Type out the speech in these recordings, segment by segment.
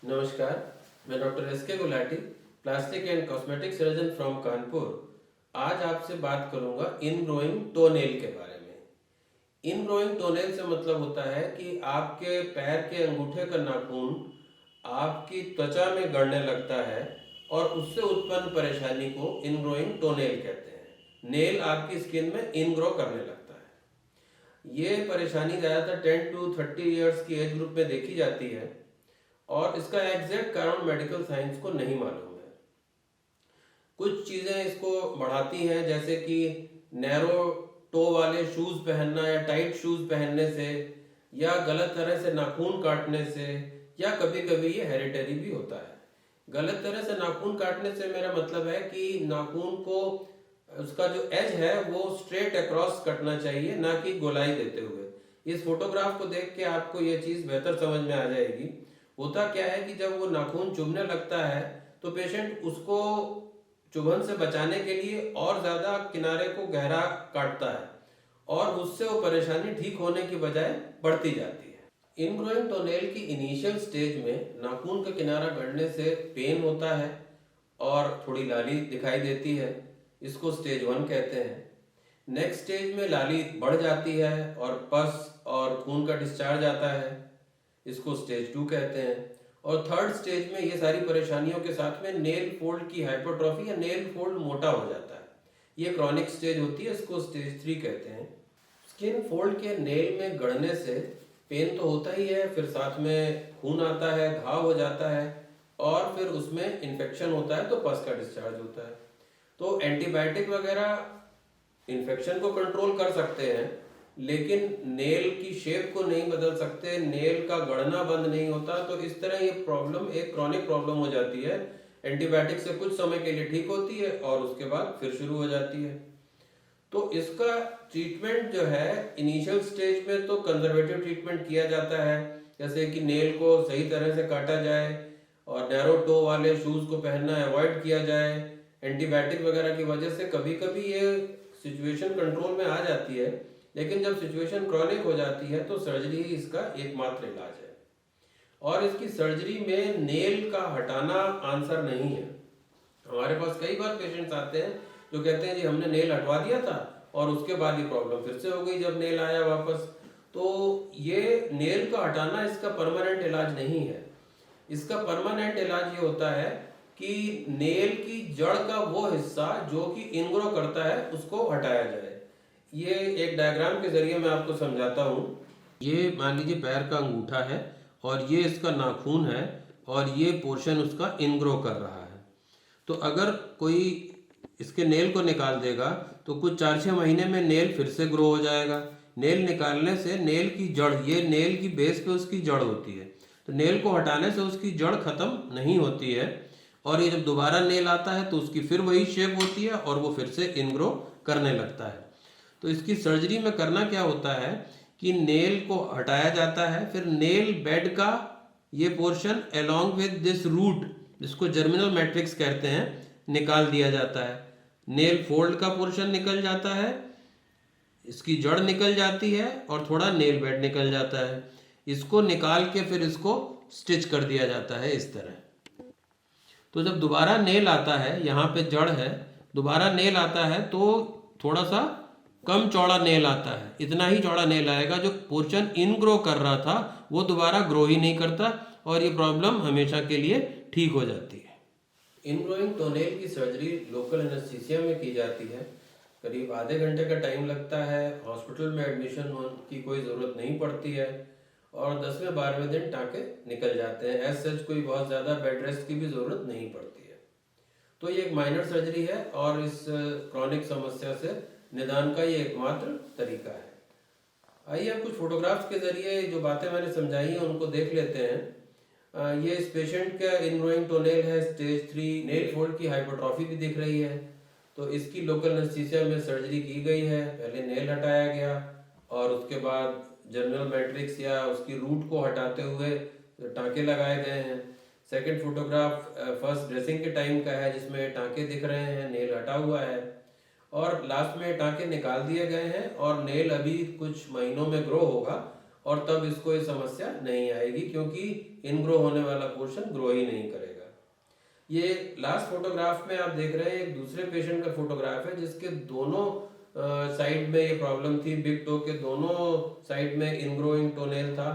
नमस्कार, मैं doctor S के Gulati, plastic and cosmetic surgeon from Kanpur. आज आपसे बात करूंगा इन ग्रोइंग टोनेल के बारे में। इन ग्रोइंग टोनेल से मतलब होता है कि आपके पैर के अंगूठे का नाखून आपकी त्वचा में गड़ने लगता है और उससे उत्पन्न परेशानी को इन ग्रोइंग टोनेल कहते हैं। नेल आपकी स्किन में इन ग्रो करने लगता है। ये परेशानी ज़्यादातर 10 to 30 ईयर्स की एज ग्रुप में देखी जाती है और इसका एग्जैक्ट कारण मेडिकल साइंस को नहीं मालूम है। कुछ चीज़ें इसको बढ़ाती हैं, जैसे कि नैरो टो वाले शूज़ पहनना या टाइट शूज़ पहनने से, या गलत तरह से नाखून काटने से, या कभी कभी ये हेरिटेरी भी होता है। गलत तरह से नाखून काटने से मेरा मतलब है कि नाखून को उसका जो एज है वो स्ट्रेट अक्रॉस कटना चाहिए, ना कि गोलाई देते हुए। इस फोटोग्राफ को देख के आपको ये चीज़ बेहतर समझ में आ जाएगी। होता क्या है कि जब वो नाखून चुभने लगता है तो पेशेंट उसको चुभन से बचाने के लिए और ज़्यादा किनारे को गहरा काटता है और उससे वो परेशानी ठीक होने की बजाय बढ़ती जाती है। इनग्रोइंग टोनेल की इनिशियल स्टेज में नाखून का किनारा गड़ने से पेन होता है और थोड़ी लाली दिखाई देती है। इसको स्टेज 1 कहते हैं। नेक्स्ट स्टेज में लाली बढ़ जाती है और पस और खून का डिस्चार्ज आता है। इसको स्टेज 2 कहते हैं। और थर्ड स्टेज में ये सारी परेशानियों के साथ में नेल फोल्ड की हाइपरट्रॉफी या नेल फोल्ड मोटा हो जाता है। ये क्रॉनिक स्टेज होती है, इसको स्टेज 3 कहते हैं। स्किन फोल्ड के नेल में गड़ने से पेन तो होता ही है, फिर साथ में खून आता है, घाव हो जाता है और फिर उसमें इन्फेक्शन होता है तो पस का डिस्चार्ज होता है। तो एंटीबायोटिक वगैरह इन्फेक्शन को कंट्रोल कर सकते हैं, लेकिन नेल की शेप को नहीं बदल सकते, नेल का गड़ना बंद नहीं होता। तो इस तरह ये प्रॉब्लम एक क्रॉनिक प्रॉब्लम हो जाती है। एंटीबायोटिक से कुछ समय के लिए ठीक होती है और उसके बाद फिर शुरू हो जाती है। तो इसका ट्रीटमेंट जो है इनिशियल स्टेज में तो कंजर्वेटिव ट्रीटमेंट किया जाता है, जैसे कि नेल को सही तरह से काटा जाए और नैरो टो वाले शूज़ को पहनना अवॉइड किया जाए। एंटीबायोटिक वगैरह की वजह से कभी कभी ये सिचुएशन कंट्रोल में आ जाती है, लेकिन जब सिचुएशन क्रॉनिक हो जाती है तो सर्जरी ही इसका एकमात्र इलाज है। और इसकी सर्जरी में नेल का हटाना आंसर नहीं है। हमारे पास कई बार पेशेंट्स आते हैं जो कहते हैं जी हमने नेल हटवा दिया था और उसके बाद ये प्रॉब्लम फिर से हो गई जब नेल आया वापस। तो ये नेल का हटाना इसका परमानेंट इलाज नहीं है। इसका परमानेंट इलाज ये होता है कि नेल की जड़ का वो हिस्सा जो कि इनग्रो करता है उसको हटाया जाए। ये एक डायग्राम के जरिए मैं आपको समझाता हूँ। ये मान लीजिए पैर का अंगूठा है और ये इसका नाखून है और ये पोर्शन उसका इनग्रो कर रहा है। तो अगर कोई इसके नेल को निकाल देगा तो कुछ 4-6 महीने में नेल फिर से ग्रो हो जाएगा। नेल निकालने से नेल की जड़, ये नेल की बेस पे उसकी जड़ होती है, तो नेल को हटाने से उसकी जड़ खत्म नहीं होती है और ये जब दोबारा नेल आता है तो उसकी फिर वही शेप होती है और वो फिर से इनग्रो करने लगता है। तो इसकी सर्जरी में करना क्या होता है कि नेल को हटाया जाता है, फिर नेल बेड का ये portion along with this root, जिसको जर्मिनल मैट्रिक्स कहते हैं, निकाल दिया जाता है। नेल फोल्ड का पोर्शन निकल जाता है, इसकी जड़ निकल जाती है और थोड़ा नेल बेड निकल जाता है। इसको निकाल के फिर इसको स्टिच कर दिया जाता है इस तरह। तो जब दोबारा नेल आता है, यहाँ पे जड़ है, दोबारा नेल आता है तो थोड़ा सा कम चौड़ा नेल आता है। इतना ही चौड़ा नेल आएगा, जो पोर्शन इन ग्रो कर रहा था वो दोबारा ग्रो ही नहीं करता और ये प्रॉब्लम हमेशा के लिए ठीक हो जाती है। इनग्रोइंग टोनेल की सर्जरी लोकल एनेस्थीसिया में की जाती है। करीब आधे घंटे का टाइम लगता है। हॉस्पिटल में एडमिशन की कोई ज़रूरत नहीं पड़ती है और 10वें 12वें दिन टाँके निकल जाते हैं। एज सच कोई बहुत ज़्यादा बेड रेस्ट की भी ज़रूरत नहीं पड़ती है। तो ये एक माइनर सर्जरी है और इस क्रॉनिक समस्या से निदान का ये एकमात्र तरीका है। आइए अब कुछ फोटोग्राफ्स के जरिए जो बातें मैंने समझाई हैं उनको देख लेते हैं। ये इस पेशेंट का इनग्रोइंग टोनेल है स्टेज 3। नेल फोल्ड की हाइपरट्रॉफी भी दिख रही है। तो इसकी लोकल एनेस्थीसिया में सर्जरी की गई है। पहले नेल हटाया गया और उसके बाद जर्मिनल मैट्रिक्स या उसकी रूट को हटाते हुए टाँके लगाए गए हैं। सेकंड फोटोग्राफ फर्स्ट ड्रेसिंग के टाइम का है, जिसमें टाँके दिख रहे हैं, नेल हटा हुआ है और लास्ट में टाँके निकाल दिए गए हैं और नेल अभी कुछ महीनों में ग्रो होगा और तब इसको ये समस्या नहीं आएगी, क्योंकि इनग्रो होने वाला पोर्शन ग्रो ही नहीं करेगा। ये लास्ट फोटोग्राफ में आप देख रहे हैं एक दूसरे पेशेंट का फोटोग्राफ है, जिसके दोनों साइड में ये प्रॉब्लम थी। बिग टो के दोनों साइड में इनग्रोइंग टोनेल था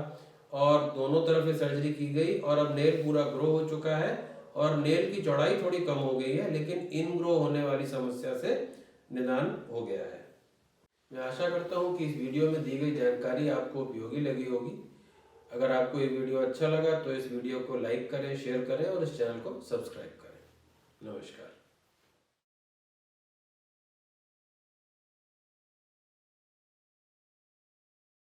और दोनों तरफ ये सर्जरी की गई और अब नेल पूरा ग्रो हो चुका है और नेल की चौड़ाई थोड़ी कम हो गई है, लेकिन इनग्रो होने वाली समस्या से निदान हो गया है। मैं आशा करता हूँ कि इस वीडियो में दी गई जानकारी आपको उपयोगी लगी होगी। अगर आपको ये वीडियो अच्छा लगा तो इस वीडियो को लाइक करें, शेयर करें और इस चैनल को सब्सक्राइब करें। नमस्कार।